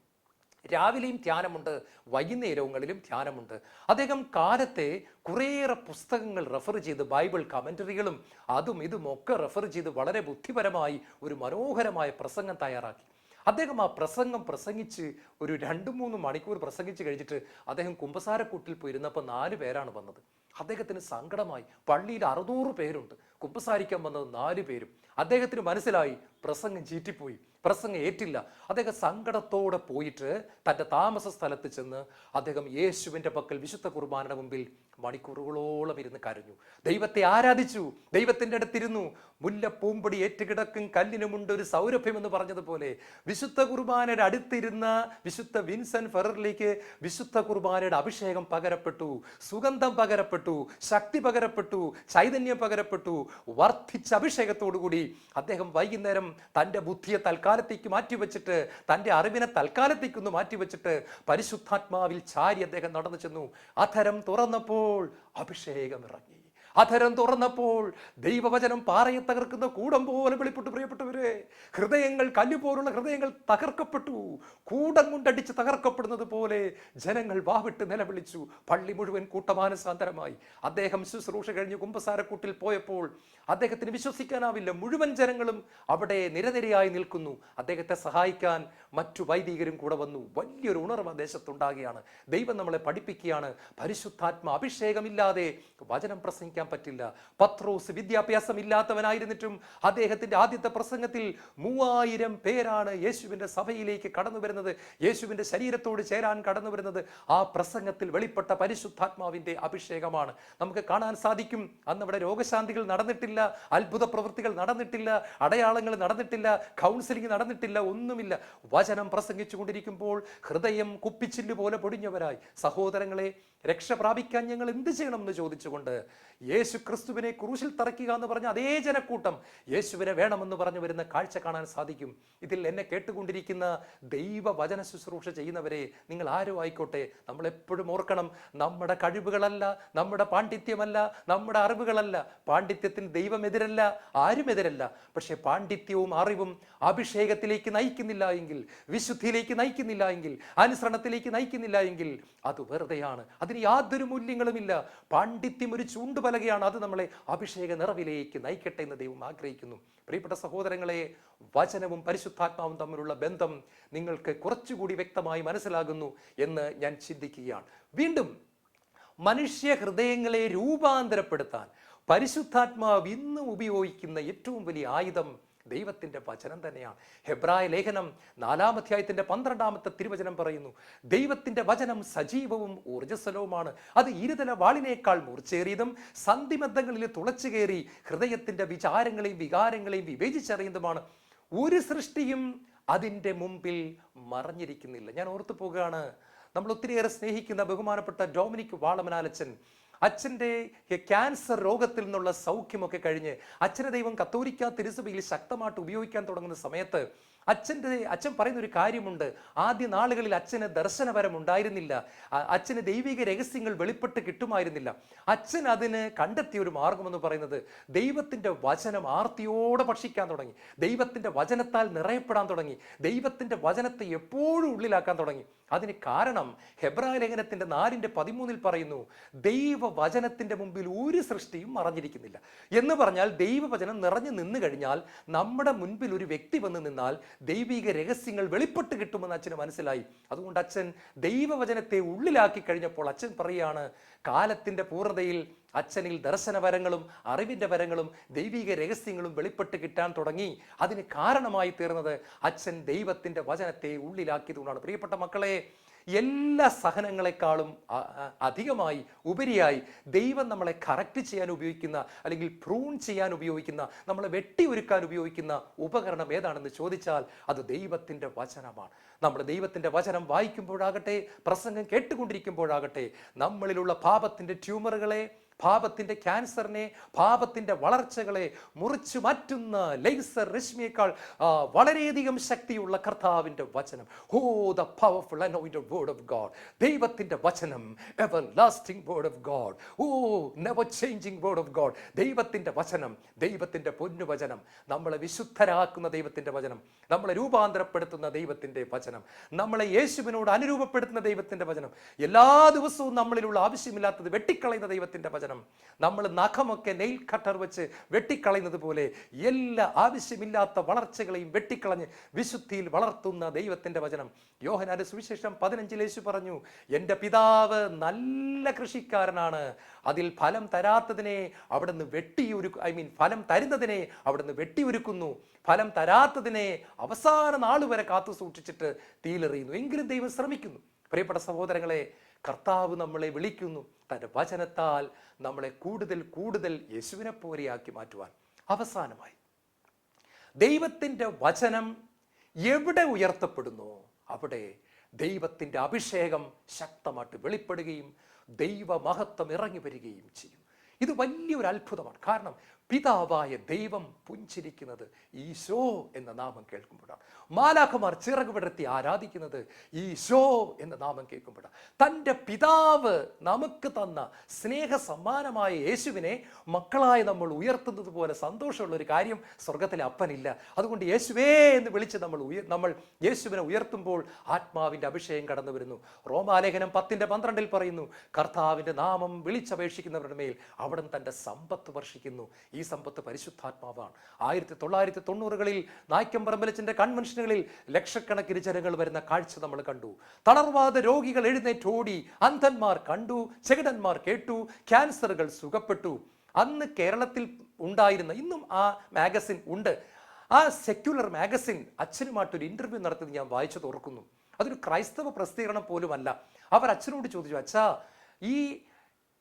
രാവിലെയും ധ്യാനമുണ്ട്, വൈകുന്നേരങ്ങളിലും ധ്യാനമുണ്ട്. അദ്ദേഹം കാലത്തെ കുറേയേറെ പുസ്തകങ്ങൾ റെഫർ ചെയ്ത്, ബൈബിൾ കമന്ററികളും അതും ഇതും ഒക്കെ റെഫർ ചെയ്ത് വളരെ ബുദ്ധിപരമായി ഒരു മനോഹരമായ പ്രസംഗം തയ്യാറാക്കി. അദ്ദേഹം ആ പ്രസംഗം പ്രസംഗിച്ച് ഒരു 2-3 മണിക്കൂർ പ്രസംഗിച്ച് കഴിഞ്ഞിട്ട് അദ്ദേഹം കുമ്പസാരക്കൂട്ടിൽ പോയിരുന്നപ്പോൾ 4 പേരാണ് വന്നത്. അദ്ദേഹത്തിന് സങ്കടമായി. പള്ളിയിൽ 600 പേരുണ്ട്, കുമ്പസാരിക്കാൻ വന്നത് 4 പേരും. അദ്ദേഹത്തിന് മനസ്സിലായി പ്രസംഗം ചീറ്റിപ്പോയി, പ്രസംഗം ഏറ്റില്ല. അദ്ദേഹം സങ്കടത്തോടെ പോയിട്ട് തൻ്റെ താമസ സ്ഥലത്ത് ചെന്ന് അദ്ദേഹം യേശുവിൻ്റെ പക്കൽ വിശുദ്ധ കുർബാനയുടെ മുമ്പിൽ മണിക്കൂറുകളോളം ഇരുന്ന് കരഞ്ഞു, ദൈവത്തെ ആരാധിച്ചു, ദൈവത്തിൻ്റെ അടുത്തിരുന്നു. മുല്ലപ്പൂമ്പൊടി ഏറ്റുകിടക്കും കല്ലിനുമുണ്ട് ഒരു സൗരഭ്യം എന്ന് പറഞ്ഞതുപോലെ വിശുദ്ധ കുർബാനയുടെ അടുത്തിരുന്ന വിശുദ്ധ വിൻസെന്റ് ഫെററിലേക്ക് വിശുദ്ധ കുർബാനയുടെ അഭിഷേകം പകരപ്പെട്ടു, സുഗന്ധം പകരപ്പെട്ടു, ശക്തി പകരപ്പെട്ടു, ചൈതന്യം പകരപ്പെട്ടു. വർദ്ധിച്ച അഭിഷേകത്തോടുകൂടി അദ്ദേഹം വൈകുന്നേരം തൻ്റെ ബുദ്ധിയെ തൽക്കാലത്തേക്ക് മാറ്റിവെച്ചിട്ട്, തൻ്റെ അറിവിനെ തൽക്കാലത്തേക്കൊന്ന് മാറ്റിവെച്ചിട്ട് പരിശുദ്ധാത്മാവിൽ ചാരി അദ്ദേഹം നടന്നു ചെന്നു. അധരം തുറന്നപ്പോൾ അഭിഷേകം ഇറങ്ങി. അധരം തുറന്നപ്പോൾ ദൈവവചനം പാറയെ തകർക്കുന്ന കൂടം പോലെ വെളിപ്പെട്ടു. പ്രിയപ്പെട്ടവരെ, ഹൃദയങ്ങൾ, കല്ലുപോലുള്ള ഹൃദയങ്ങൾ തകർക്കപ്പെട്ടു. കൂടം കൊണ്ടടിച്ച് തകർക്കപ്പെടുന്നത് പോലെ ജനങ്ങൾ വാവിട്ട് നിലവിളിച്ചു. പള്ളി മുഴുവൻ കൂട്ടമാനസാന്തരമായി. അദ്ദേഹം ശുശ്രൂഷ കഴിഞ്ഞ് കുമ്പസാരക്കൂട്ടിൽ പോയപ്പോൾ അദ്ദേഹത്തിന് വിശ്വസിക്കാനാവില്ല. മുഴുവൻ ജനങ്ങളും അവിടെ നിരനിരയായി നിൽക്കുന്നു. അദ്ദേഹത്തെ സഹായിക്കാൻ മറ്റു വൈദികരും കൂടെ വന്നു. വലിയൊരു ഉണർവ് ദേശത്തുണ്ടാകുകയാണ്. ദൈവം നമ്മളെ പഠിപ്പിക്കുകയാണ്, പരിശുദ്ധാത്മ അഭിഷേകമില്ലാതെ വചനം പ്രസംഗിക്കാൻ പറ്റില്ല. പത്രോസ് വിദ്യാഭ്യാസം ഇല്ലാത്തവനായിരുന്നിട്ടും അദ്ദേഹത്തിന്റെ ആദ്യത്തെ പ്രസംഗത്തിൽ 3000 പേരാണ് യേശുവിന്റെ സഭയിലേക്ക് കടന്നു വരുന്നത്, യേശുവിന്റെ ശരീരത്തോട് ചേരാൻ കടന്നു വരുന്നത്. ആ പ്രസംഗത്തിൽ വെളിപ്പെട്ട പരിശുദ്ധാത്മാവിന്റെ അഭിഷേകമാണ്. നമുക്ക് കാണാൻ സാധിക്കും, അന്ന് അവിടെ രോഗശാന്തികൾ നടന്നിട്ടില്ല, അത്ഭുത പ്രവൃത്തികൾ നടന്നിട്ടില്ല, അടയാളങ്ങൾ നടന്നിട്ടില്ല, കൗൺസിലിംഗ് നടന്നിട്ടില്ല, ഒന്നുമില്ല. വചനം പ്രസംഗിച്ചു കൊണ്ടിരിക്കുമ്പോൾ ഹൃദയം കുപ്പിച്ചില്ല് പോലെ പൊടിഞ്ഞവരായി. സഹോദരങ്ങളെ, രക്ഷ പ്രാപിക്കാൻ ഞങ്ങൾ എന്ത് ചെയ്യണം എന്ന് ചോദിച്ചുകൊണ്ട് യേശു ക്രിസ്തുവിനെ ക്രൂശിൽ തറയ്ക്കുക എന്ന് പറഞ്ഞ അതേ ജനക്കൂട്ടം യേശുവിനെ വേണമെന്ന് പറഞ്ഞു വരുന്ന കാഴ്ച കാണാൻ സാധിക്കും. ഇതിൽ എന്നെ കേട്ടുകൊണ്ടിരിക്കുന്ന ദൈവവചന ശുശ്രൂഷ ചെയ്യുന്നവരെ, നിങ്ങൾ ആരോ ആയിക്കോട്ടെ, നമ്മൾ എപ്പോഴും ഓർക്കണം, നമ്മുടെ കഴിവുകളല്ല, നമ്മുടെ പാണ്ഡിത്യമല്ല, നമ്മുടെ അറിവുകളല്ല. പാണ്ഡിത്യത്തിന് ദൈവം എതിരല്ല, ആരും എതിരല്ല. പക്ഷെ പാണ്ഡിത്യവും അറിവും അഭിഷേകത്തിലേക്ക് നയിക്കുന്നില്ല എങ്കിൽ, വിശുദ്ധിയിലേക്ക് നയിക്കുന്നില്ല എങ്കിൽ, അനുസരണത്തിലേക്ക് നയിക്കുന്നില്ല എങ്കിൽ അത് വെറുതെയാണ്. അതിന് യാതൊരു മൂല്യങ്ങളുമില്ല. പാണ്ഡിത്യം ഒരു ചൂണ്ടുപലകയാണ്. അത് നമ്മളെ അഭിഷേക നിറവിലേക്ക് നയിക്കട്ടെ എന്ന് ദൈവം ആഗ്രഹിക്കുന്നു. പ്രിയപ്പെട്ട സഹോദരങ്ങളെ, വചനവും പരിശുദ്ധാത്മാവും തമ്മിലുള്ള ബന്ധം നിങ്ങൾക്ക് കുറച്ചുകൂടി വ്യക്തമായി മനസ്സിലാകുന്നു എന്ന് ഞാൻ ചിന്തിക്കുകയാണ്. വീണ്ടും മനുഷ്യ ഹൃദയങ്ങളെ രൂപാന്തരപ്പെടുത്താൻ പരിശുദ്ധാത്മാവ് ഇന്നും ഉപയോഗിക്കുന്ന ഏറ്റവും വലിയ ആയുധം ദൈവത്തിൻ്റെ വചനം തന്നെയാണ്. ഹെബ്രായ ലേഖനം 4-ാം അധ്യായത്തിന്റെ 12-ാമത്തെ തിരുവചനം പറയുന്നു, ദൈവത്തിൻ്റെ വചനം സജീവവും ഊർജ്ജസ്വലവുമാണ്, അത് ഇരുതല വാളിനേക്കാൾ മൂർച്ചേറിയതും സന്ധിബദ്ധങ്ങളിൽ തുളച്ചു കയറി ഹൃദയത്തിൻ്റെ വിചാരങ്ങളെയും വികാരങ്ങളെയും വിവേചിച്ചറിയുന്നതുമാണ്. ഒരു സൃഷ്ടിയും അതിൻ്റെ മുമ്പിൽ മറഞ്ഞിരിക്കുന്നില്ല. ഞാൻ ഓർത്തു പോകുകയാണ്, നമ്മൾ ഒത്തിരിയേറെ സ്നേഹിക്കുന്ന ബഹുമാനപ്പെട്ട ഡൊമിനിക് വാളമനാലച്ചൻ, അച്ഛൻ്റെ ക്യാൻസർ രോഗത്തിൽ നിന്നുള്ള സൗഖ്യമൊക്കെ കഴിഞ്ഞ് അച്ഛനെ ദൈവം കത്തോലിക്ക തിരുസഭയിൽ ശക്തമായിട്ട് ഉപയോഗിക്കാൻ തുടങ്ങുന്ന സമയത്ത് അച്ഛൻ പറയുന്ന ഒരു കാര്യമുണ്ട്. ആദ്യ നാളുകളിൽ അച്ഛന് ദർശനപരം ഉണ്ടായിരുന്നില്ല, അച്ഛന് ദൈവിക രഹസ്യങ്ങൾ വെളിപ്പെട്ട് കിട്ടുമായിരുന്നില്ല. അച്ഛൻ അതിന് കണ്ടെത്തിയ ഒരു മാർഗമെന്ന് പറയുന്നത് ദൈവത്തിൻ്റെ വചനം ആർത്തിയോടെ ഭക്ഷിക്കാൻ തുടങ്ങി, ദൈവത്തിൻ്റെ വചനത്താൽ നിറയപ്പെടാൻ തുടങ്ങി, ദൈവത്തിൻ്റെ വചനത്തെ എപ്പോഴും ഉള്ളിലാക്കാൻ തുടങ്ങി. അതിന് കാരണം ഹെബ്രായ ലേഖനത്തിന്റെ 4:13 പറയുന്നു, ദൈവവചനത്തിന്റെ മുമ്പിൽ ഒരു സൃഷ്ടിയും മറഞ്ഞിരിക്കുന്നില്ല എന്ന് പറഞ്ഞാൽ ദൈവവചനം നിറഞ്ഞു നിന്നു കഴിഞ്ഞാൽ, നമ്മുടെ മുൻപിൽ ഒരു വ്യക്തി വന്ന് നിന്നാൽ ദൈവിക രഹസ്യങ്ങൾ വെളിപ്പെട്ട് കിട്ടുമെന്ന് അച്ഛന് മനസ്സിലായി. അതുകൊണ്ട് അച്ഛൻ ദൈവവചനത്തെ ഉള്ളിലാക്കി കഴിഞ്ഞപ്പോൾ അച്ഛൻ പറയുകയാണ്, കാലത്തിൻ്റെ പൂർണ്ണതയിൽ അച്ഛനിൽ ദർശനവരങ്ങളും അറിവിൻ്റെ വരങ്ങളും ദൈവിക രഹസ്യങ്ങളും വെളിപ്പെട്ട് കിട്ടാൻ തുടങ്ങി. അതിന് കാരണമായി തീർന്നത് അച്ഛൻ ദൈവത്തിൻ്റെ വചനത്തെ ഉള്ളിലാക്കിയതുകൊണ്ടാണ്. പ്രിയപ്പെട്ട മക്കളെ, എല്ലാ സഹനങ്ങളെക്കാളും അധികമായി ഉപരിയായി ദൈവം നമ്മളെ കറക്റ്റ് ചെയ്യാൻ ഉപയോഗിക്കുന്ന, അല്ലെങ്കിൽ പ്രൂൺ ചെയ്യാൻ ഉപയോഗിക്കുന്ന, നമ്മളെ വെട്ടിയൊരുക്കാൻ ഉപയോഗിക്കുന്ന ഉപകരണം ഏതാണെന്ന് ചോദിച്ചാൽ അത് ദൈവത്തിൻ്റെ വചനമാണ്. നമ്മൾ ദൈവത്തിൻ്റെ വചനം വായിക്കുമ്പോഴാകട്ടെ, പ്രസംഗം കേട്ടുകൊണ്ടിരിക്കുമ്പോഴാകട്ടെ, നമ്മളിലുള്ള പാപത്തിൻ്റെ ട്യൂമറുകളെ, പാപത്തിൻ്റെ ക്യാൻസറിനെ, പാപത്തിൻ്റെ വളർച്ചകളെ മുറിച്ചു മാറ്റുന്ന ലേസർ രശ്മിയേക്കാൾ വളരെയധികം ശക്തിയുള്ള കർത്താവിൻ്റെ വചനം, O the powerful anointed word of God, ദൈവത്തിൻ്റെ വചനം, everlasting word of God, O never changing word of God, ദൈവത്തിൻ്റെ വചനം, ദൈവത്തിൻ്റെ പൊന്നുവചനം, നമ്മളെ വിശുദ്ധരാക്കുന്ന ദൈവത്തിൻ്റെ വചനം, നമ്മളെ രൂപാന്തരപ്പെടുത്തുന്ന ദൈവത്തിൻ്റെ വചനം, നമ്മളെ യേശുവിനോട് അനുരൂപപ്പെടുത്തുന്ന ദൈവത്തിൻ്റെ വചനം, എല്ലാ ദിവസവും നമ്മളിലുള്ള ആവശ്യമില്ലാത്തത് വെട്ടിക്കളയുന്ന ദൈവത്തിൻ്റെ വചനം, നമ്മൾ നഖമൊക്കെ നെയിൽ കട്ടർ വെച്ച് വെട്ടിക്കളയുന്നത് പോലെ എല്ലാ ആവശ്യമില്ലാത്ത വളർച്ചകളെയും വെട്ടിക്കളഞ്ഞ് വിശുദ്ധിയിൽ വളർത്തുന്ന ദൈവത്തിൻ്റെ വചനം. യോഹന്നാന്റെ സുവിശേഷം 15 യേശു പറഞ്ഞു, എൻ്റെ പിതാവ് നല്ല കൃഷിക്കാരനാണ്, അതിൽ ഫലം തരാത്തതിനെ അവിടുന്ന് ഫലം തരുന്നതിനെ അവിടുന്ന് വെട്ടിയൊരുക്കുന്നു, ഫലം തരാത്തതിനെ അവസാന നാൾ വരെ കാത്തു സൂക്ഷിച്ചിട്ട് തീയിലെറിയുന്നു. എങ്കിലും ദൈവം ശ്രമിക്കുന്നു. പ്രിയപ്പെട്ട സഹോദരങ്ങളെ, കർത്താവ് നമ്മളെ വിളിക്കുന്നു തൻ്റെ വചനത്താൽ നമ്മളെ കൂടുതൽ കൂടുതൽ യേശുവിനെ പോലെയാക്കി മാറ്റുവാൻ. അവസാനമായി, ദൈവത്തിൻ്റെ വചനം എവിടെ ഉയർത്തപ്പെടുന്നു അവിടെ ദൈവത്തിൻ്റെ അഭിഷേകം ശക്തമായിട്ട് വെളിപ്പെടുകയും ദൈവമഹത്വം ഇറങ്ങി വരികയും ചെയ്യും. ഇത് വലിയൊരു അത്ഭുതമാണ്. കാരണം പിതാവായ ദൈവം പുഞ്ചിരിക്കുന്നത് ഈശോ എന്ന നാമം കേൾക്കുമ്പോഴാണ്. മാലാഖമാർ ചിറക് വിടർത്തി ആരാധിക്കുന്നത് ഈശോ എന്ന നാമം കേൾക്കുമ്പോഴാണ്. തൻ്റെ പിതാവ് നമുക്ക് തന്ന സ്നേഹ സമ്മാനമായ യേശുവിനെ മക്കളായി നമ്മൾ ഉയർത്തുന്നത് പോലെ സന്തോഷമുള്ള ഒരു കാര്യം സ്വർഗത്തിലെ അപ്പനില്ല. അതുകൊണ്ട് യേശുവേ എന്ന് വിളിച്ച് നമ്മൾ യേശുവിനെ ഉയർത്തുമ്പോൾ ആത്മാവിൻ്റെ അഭിഷേകം കടന്നു വരുന്നു. റോമാലേഖനം 10:12 പറയുന്നു, കർത്താവിൻ്റെ നാമം വിളിച്ചപേക്ഷിക്കുന്നവരുടെ മേൽ അവിടുന്ന് തൻ്റെ സമ്പത്ത് വർഷിക്കുന്നു. ഈ സമ്പത്ത് പരിശുദ്ധാത്മാവാണ്. 1990കളിൽ നായ്ക്കമ്പറമ്പലച്ചൻ്റെ കൺവെൻഷനുകളിൽ ലക്ഷക്കണക്കിന് ജനങ്ങൾ വരുന്ന കാഴ്ച നമ്മൾ കണ്ടു. തളർവാദ രോഗികൾ എഴുന്നേറ്റോടി, അന്ധന്മാർ കണ്ടു, ചെകിടന്മാർ കേട്ടു, ക്യാൻസറുകൾ സുഖപ്പെട്ടു. അന്ന് കേരളത്തിൽ ഉണ്ടായിരുന്ന, ഇന്നും ആ മാഗസിൻ ഉണ്ട്, ആ സെക്യുലർ മാഗസിൻ അച്ഛനുമായിട്ടൊരു ഇന്റർവ്യൂ നടത്തിയത് ഞാൻ വായിച്ചു ഓർക്കുന്നു. അതൊരു ക്രൈസ്തവ പ്രസിദ്ധീകരണം പോലുമല്ല. അവർ അച്ഛനോട് ചോദിച്ചു, അച്ഛാ, ഈ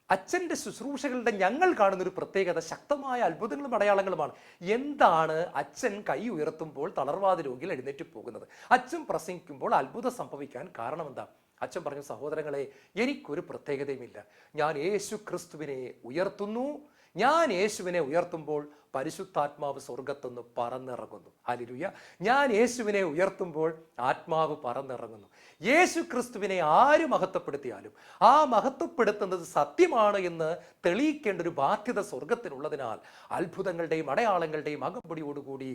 അച്ഛൻ്റെ ശുശ്രൂഷകളുടെ ഞങ്ങൾ കാണുന്നൊരു പ്രത്യേകത ശക്തമായ അത്ഭുതങ്ങളും അടയാളങ്ങളുമാണ്. എന്താണ് അച്ഛൻ കൈ ഉയർത്തുമ്പോൾ തളർവാദ രോഗികൾ എഴുന്നേറ്റ് പോകുന്നത്? അച്ഛൻ പ്രസംഗിക്കുമ്പോൾ അത്ഭുതം സംഭവിക്കാൻ കാരണം എന്താ? അച്ഛൻ പറഞ്ഞു, സഹോദരങ്ങളെ, എനിക്കൊരു പ്രത്യേകതയുമില്ല. ഞാൻ യേശു ക്രിസ്തുവിനെ ഉയർത്തുന്നു. ഞാൻ യേശുവിനെ ഉയർത്തുമ്പോൾ പരിശുദ്ധാത്മാവ് സ്വർഗത്തുനിന്ന് പറന്നിറങ്ങുന്നു. ഹല്ലേലൂയ. ഞാൻ യേശുവിനെ ഉയർത്തുമ്പോൾ ആത്മാവ് പറന്നിറങ്ങുന്നു. യേശു ക്രിസ്തുവിനെ ആര് മഹത്വപ്പെടുത്തിയാലും ആ മഹത്വപ്പെടുത്തുന്നത് സത്യമാണ് എന്ന് തെളിയിക്കേണ്ട ഒരു ബാധ്യത സ്വർഗത്തിനുള്ളതിനാൽ അത്ഭുതങ്ങളുടെയും അടയാളങ്ങളുടെയും അകമ്പടിയോടുകൂടി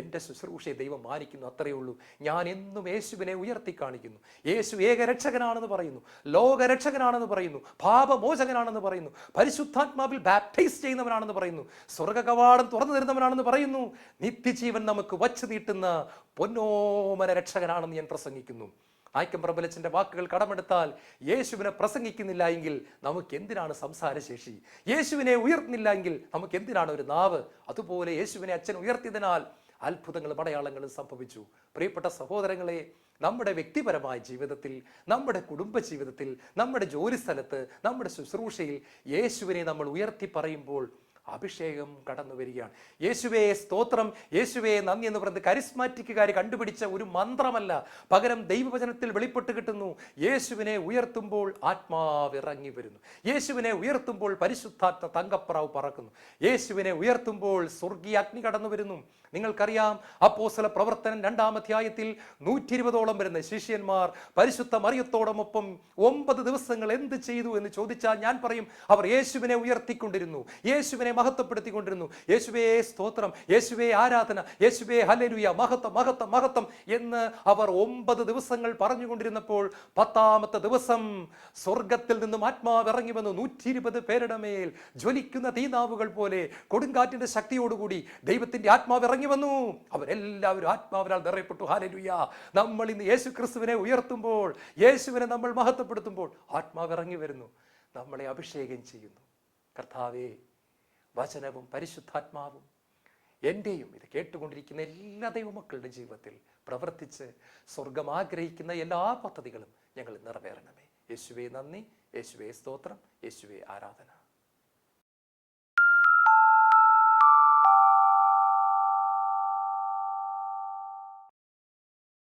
എൻ്റെ ശുശ്രൂഷയെ ദൈവം മാനിക്കുന്നു. അത്രയേ ഉള്ളൂ. ഞാൻ എന്നും യേശുവിനെ ഉയർത്തി കാണിക്കുന്നു. യേശു ഏകരക്ഷകനാണെന്ന് പറയുന്നു, ലോകരക്ഷകനാണെന്ന് പറയുന്നു, പാപമോചകനാണെന്ന് പറയുന്നു, പരിശുദ്ധാത്മാവിൽ ബാപ്റ്റൈസ് ചെയ്യുന്നവനാണെന്ന് പറയുന്നു, സ്വർഗ കവാടം തുറന്നു തരുന്നവനാണെന്ന് പറയുന്നു, നിത്യജീവൻ നമുക്ക് വച്ചു നീട്ടുന്ന പൊന്നോമന രക്ഷകനാണെന്ന് ഞാൻ പ്രസംഗിക്കുന്നു. നായ്ക്കമ്പറമ്പലച്ചൻ്റെ വാക്കുകൾ കടമെടുത്താൽ, യേശുവിനെ പ്രസംഗിക്കുന്നില്ല എങ്കിൽ നമുക്ക് എന്തിനാണ് സംസാരശേഷി? യേശുവിനെ ഉയർത്തുന്നില്ല എങ്കിൽ നമുക്ക് എന്തിനാണ് ഒരു നാവ്? അതുപോലെ യേശുവിനെ അച്ഛൻ ഉയർത്തിയതിനാൽ അത്ഭുതങ്ങളും അടയാളങ്ങളും സംഭവിച്ചു. പ്രിയപ്പെട്ട സഹോദരങ്ങളെ, നമ്മുടെ വ്യക്തിപരമായ ജീവിതത്തിൽ, നമ്മുടെ കുടുംബ ജീവിതത്തിൽ, നമ്മുടെ ജോലി സ്ഥലത്ത്, നമ്മുടെ ശുശ്രൂഷയിൽ യേശുവിനെ നമ്മൾ ഉയർത്തി പറയുമ്പോൾ അഭിഷേകം കടന്നു വരികയാണ്. യേശുവേ സ്തോത്രം, യേശുവേ നന്ദി എന്ന് പറയുന്നത് കരിസ്മാറ്റിക്കുകാർ കണ്ടുപിടിച്ച ഒരു മന്ത്രമല്ല, പകരം ദൈവവചനത്തിൽ വെളിപ്പെട്ട് കിട്ടുന്നു. യേശുവിനെ ഉയർത്തുമ്പോൾ ആത്മാവ് ഇറങ്ങി വരുന്നു. യേശുവിനെ ഉയർത്തുമ്പോൾ പരിശുദ്ധാത്മ തങ്കപ്രാവ് പറക്കുന്നു. യേശുവിനെ ഉയർത്തുമ്പോൾ സ്വർഗീയ അഗ്നി കടന്നു വരുന്നു. നിങ്ങൾക്കറിയാം, അപ്പോസ്തല പ്രവർത്തനം 2-ാം അധ്യായത്തിൽ 120ഓളം വരുന്ന ശിഷ്യന്മാർ പരിശുദ്ധ മറിയത്തോടൊപ്പം 9 ദിവസങ്ങൾ എന്ത് ചെയ്തു എന്ന് ചോദിച്ചാൽ ഞാൻ പറയും, അവർ യേശുവിനെ ഉയർത്തിക്കൊണ്ടിരുന്നു, യേശുവിനെ മഹത്വപ്പെടുത്തിക്കൊണ്ടിരുന്നു. യേശുവേ സ്തോത്രം, യേശുവേ ആരാധന, യേശുവേ ഹല്ലേലൂയ, മഹത്വം മഹത്വം മഹത്വം എന്ന് അവർ 9 ദിവസങ്ങൾ പറഞ്ഞുകൊണ്ടിരുന്നപ്പോൾ 10ാമത്തെ ദിവസം സ്വർഗത്തിൽ നിന്നും ആത്മാവ് ഇറങ്ങി വന്നു. 120 പേരുടെ മേൽ ജ്വലിക്കുന്ന തീനാവുകൾ പോലെ കൊടുങ്കാറ്റിന്റെ ശക്തിയോടുകൂടി ദൈവത്തിന്റെ ആത്മാവ് ഇറങ്ങി വന്നു. അവരെല്ലാവരും ആത്മാവിനാൽ നിറയപ്പെട്ടു. ഹല്ലേലൂയ. നമ്മൾ ഇന്ന് യേശു ക്രിസ്തുവിനെ ഉയർത്തുമ്പോൾ, യേശുവിനെ നമ്മൾ മഹത്വപ്പെടുത്തുമ്പോൾ ആത്മാവ് ഇറങ്ങി വരുന്നു, നമ്മളെ അഭിഷേകം ചെയ്യുന്നു. കർത്താവേ, വചനവും പരിശുദ്ധാത്മാവും എൻ്റെയും ഇത് കേട്ടുകൊണ്ടിരിക്കുന്ന എല്ലാ ദൈവമക്കളുടെ ജീവിതത്തിൽ പ്രവർത്തിച്ച് സ്വർഗം ആഗ്രഹിക്കുന്ന എല്ലാ പദ്ധതികളും ഞങ്ങൾ നിറവേറണമേ. യേശുവേ നന്ദി, യേശുവേ സ്തോത്രം, യേശുവേ ആരാധന.